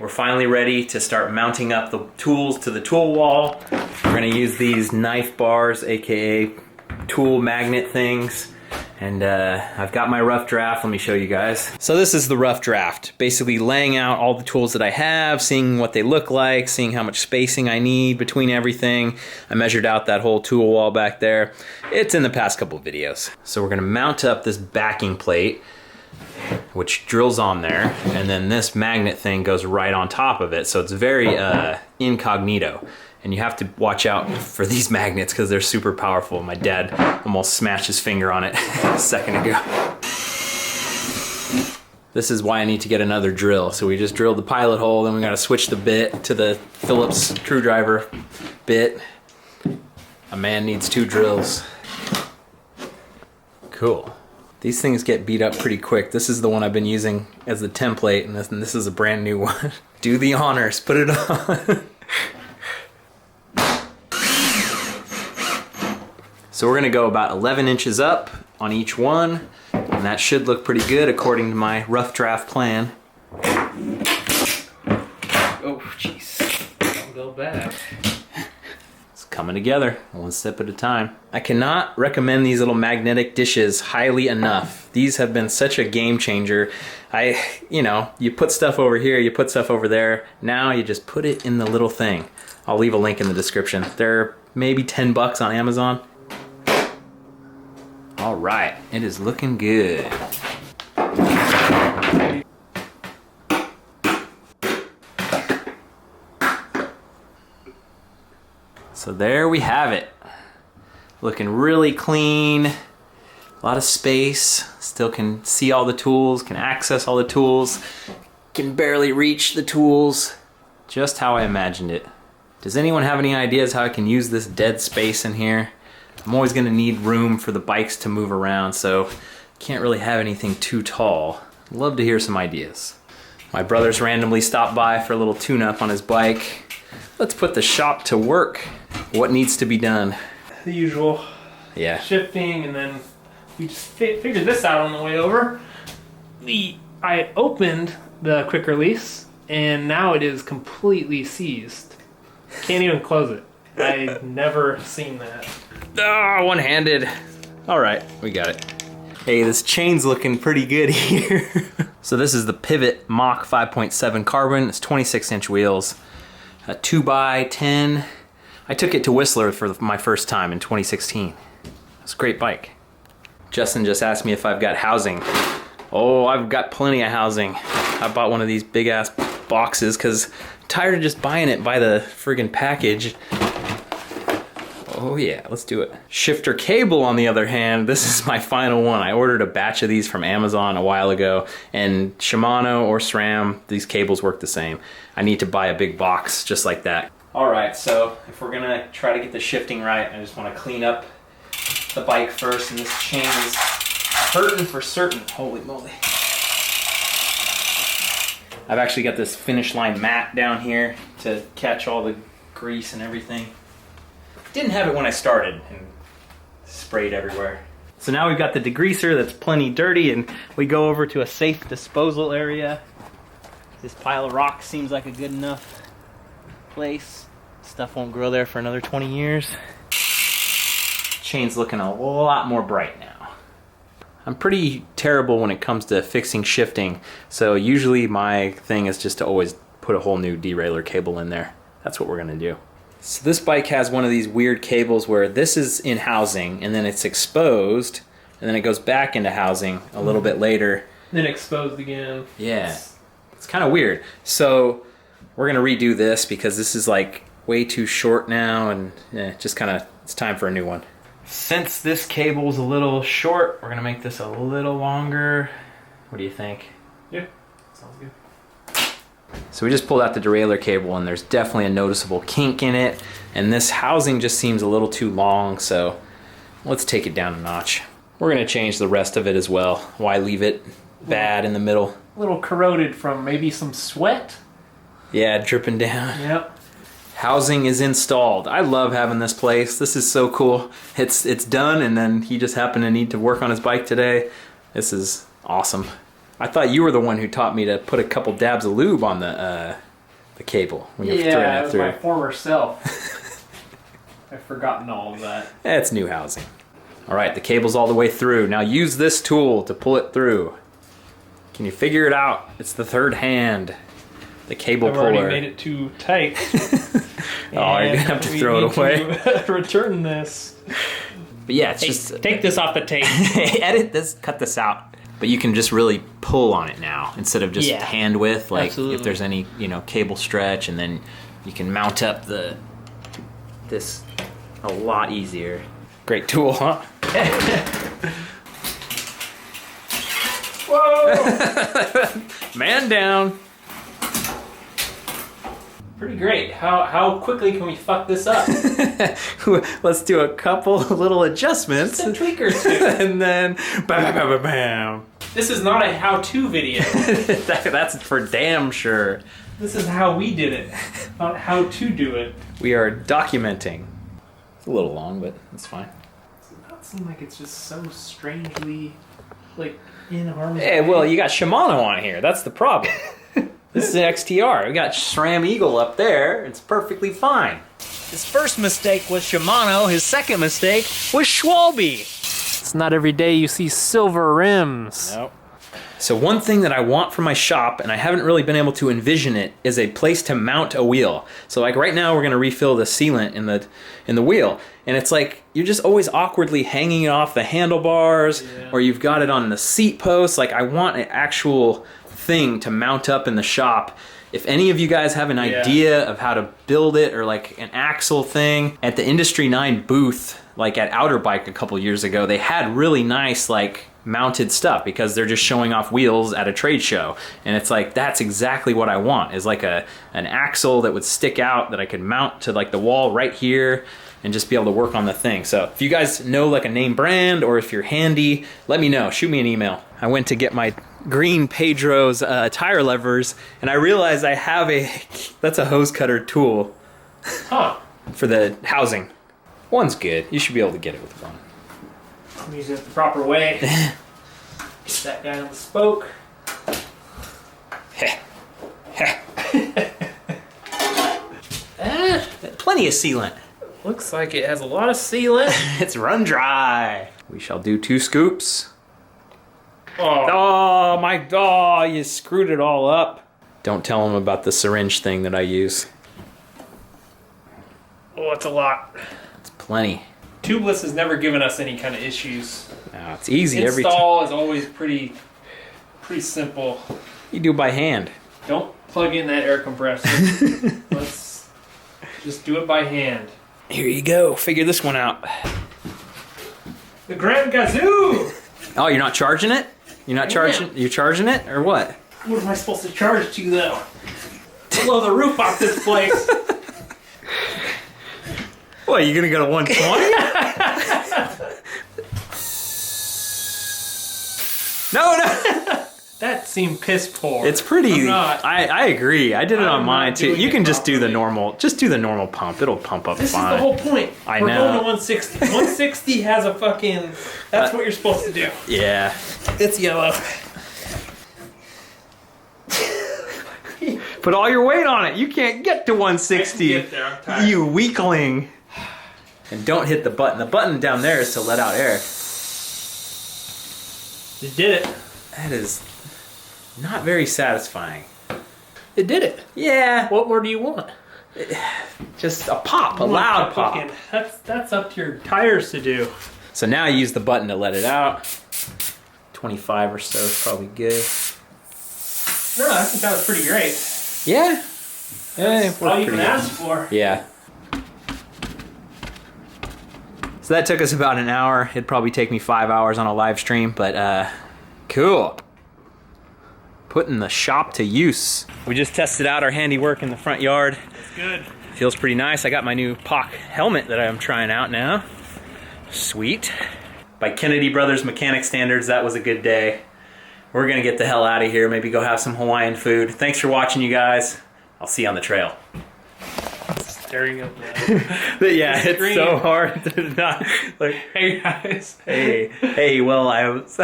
we're finally ready to start mounting up the tools to the tool wall. We're gonna use these knife bars, aka tool magnet things. And I've got my rough draft, let me show you guys. So this is the rough draft, basically laying out all the tools that I have, seeing what they look like, seeing how much spacing I need between everything. I measured out that whole tool wall back there. It's in the past couple of videos. So we're gonna mount up this backing plate, which drills on there, and then this magnet thing goes right on top of it. So it's very incognito. And you have to watch out for these magnets because they're super powerful. My dad almost smashed his finger on it a second ago. This is why I need to get another drill. So we just drilled the pilot hole, then we gotta switch the bit to the Phillips screwdriver bit. A man needs 2 drills. Cool. These things get beat up pretty quick. This is the one I've been using as the template, and this is a brand new one. Do the honors, put it on. So we're gonna go about 11 inches up on each one, and that should look pretty good according to my rough draft plan. Oh, jeez. Don't go back. It's coming together, one step at a time. I cannot recommend these little magnetic dishes highly enough. These have been such a game changer. You put stuff over here, you put stuff over there. Now you just put it in the little thing. I'll leave a link in the description. They're maybe 10 bucks on Amazon. All right, it is looking good. So there we have it. Looking really clean, a lot of space, still can see all the tools, can access all the tools, can barely reach the tools. Just how I imagined it. Does anyone have any ideas how I can use this dead space in here? I'm always gonna need room for the bikes to move around, so can't really have anything too tall. Love to hear some ideas. My brother's randomly stopped by for a little tune-up on his bike. Let's put the shop to work. What needs to be done? The usual. Yeah. Shifting, and then we just figured this out on the way over. I opened the quick release, and now it is completely seized. Can't even close it. I've never seen that. Ah, one-handed. All right, we got it. Hey, this chain's looking pretty good here. So this is the Pivot Mach 5.7 carbon. It's 26-inch wheels, a 2x10. I took it to Whistler for my first time in 2016. It's a great bike. Justin just asked me if I've got housing. Oh, I've got plenty of housing. I bought one of these big-ass boxes because I'm tired of just buying it by the friggin' package. Oh yeah, let's do it. Shifter cable, on the other hand, this is my final one. I ordered a batch of these from Amazon a while ago, and Shimano or SRAM, these cables work the same. I need to buy a big box just like that. All right, so if we're gonna try to get the shifting right, I just wanna clean up the bike first, and this chain is hurting for certain. Holy moly. I've actually got this finish line mat down here to catch all the grease and everything. Didn't have it when I started and sprayed everywhere. So now we've got the degreaser that's plenty dirty, and we go over to a safe disposal area. This pile of rocks seems like a good enough place. Stuff won't grow there for another 20 years. Chain's looking a lot more bright now. I'm pretty terrible when it comes to fixing shifting, so usually my thing is just to always put a whole new derailleur cable in there. That's what we're gonna do. So this bike has one of these weird cables where this is in housing and then it's exposed and then it goes back into housing a little bit later. Then exposed again. Yeah, it's kind of weird. So we're gonna redo this because this is like way too short now, and just kind of, it's time for a new one. Since this cable's a little short, we're gonna make this a little longer. What do you think? Yeah, sounds good. So we just pulled out the derailleur cable, and there's definitely a noticeable kink in it, and this housing just seems a little too long, so let's take it down a notch. We're gonna change the rest of it as well. Why leave it bad in the middle? A little corroded from maybe some sweat. Yeah, dripping down. Yep. Housing is installed. I love having this place. This is so cool. It's done, and then he just happened to need to work on his bike today. This is awesome. I thought you were the one who taught me to put a couple dabs of lube on the the cable. When you're Yeah, threading that it was through. my former self. I've forgotten all of that. It's new housing. All right, the cable's all the way through. Now use this tool to pull it through. Can you figure it out? It's the third hand. The cable I've puller. already made it too tight. Oh, you're gonna have to throw it away. Return this. But yeah, it's just Take this off the tape. edit this, cut this out. But you can just really pull on it now instead of just Yeah, hand width. Like absolutely. if there's any, cable stretch, and then you can mount up this a lot easier. Great tool, huh? Whoa! Man down. Pretty great. How quickly can we fuck this up? Let's do a couple little adjustments. Just a tweak or two. And then bam, bam, bam, bam. This is not a how-to video. That's for damn sure. This is how we did it, not how to do it. We are documenting. It's a little long, but it's fine. Does it not seem like it's just so strangely, like, in harmony? Hey, well, you got Shimano on here. That's the problem. This is an XTR. We got SRAM Eagle up there. It's perfectly fine. His first mistake was Shimano. His second mistake was Schwalbe. It's not every day you see silver rims. Nope. So one thing that I want for my shop, and I haven't really been able to envision it, is a place to mount a wheel. So like right now we're gonna refill the sealant in the wheel. And it's like, you're just always awkwardly hanging it off the handlebars, or you've got it on the seat post. Like I want an actual thing to mount up in the shop. If any of you guys have an idea of how to build it, or like an axle thing, at the Industry 9 booth, like at Outer Bike a couple years ago, they had really nice like mounted stuff because they're just showing off wheels at a trade show. And it's like, that's exactly what I want, is like an axle that would stick out that I could mount to like the wall right here and just be able to work on the thing. So if you guys know like a name brand, or if you're handy, let me know, shoot me an email. I went to get my green Pedro's tire levers, and I realized I have that's a hose cutter tool. Huh. For the housing. One's good. You should be able to get it with one. I'm using it the proper way. Get that guy on the spoke. Plenty of sealant. Looks like it has a lot of sealant. It's run dry. We shall do 2 scoops. Oh. Oh, you screwed it all up. Don't tell them about the syringe thing that I use. Oh, it's a lot. It's plenty. Tubeless has never given us any kind of issues. No, it's easy every time. Install is always pretty simple. You do by hand. Don't plug in that air compressor. Let's just do it by hand. Here you go. Figure this one out. The Grand Gazoo! Oh, you're not charging it? You're not charging? You're charging it or what? What am I supposed to charge to though? Blow the roof off this place. What, you gonna go to 120? No. That seemed piss poor. It's pretty. I'm not. I agree. I did it on I'm mine not too. doing You it can just do the properly. normal. Just do the normal pump. It'll pump up This fine. is the whole point. I We're know. going to 160. 160 has a fucking. That's what you're supposed to do. Yeah. It's yellow. Put all your weight on it. You can't get to 160. I can get there. I'm tired. You weakling. And don't hit the button. The button down there is to let out air. You did it. That is not very satisfying. It did it. Yeah. What more do you want? Just a pop, a loud pop. Fucking- That's up to your tires to do. So now you use the button to let it out. 25 or so is probably good. No, I think that was pretty great. Yeah. That's all you can ask for. Yeah. So that took us about an hour. It'd probably take me 5 hours on a live stream, but cool. Putting the shop to use. We just tested out our handiwork in the front yard. It's good. Feels pretty nice. I got my new POC helmet that I'm trying out now. Sweet. By Kennedy Brothers Mechanic Standards, that was a good day. We're gonna get the hell out of here, maybe go have some Hawaiian food. Thanks for watching, you guys. I'll see you on the trail. Staring at But yeah, it's screen. so hard to not, like, Hey guys. hey, well, I was...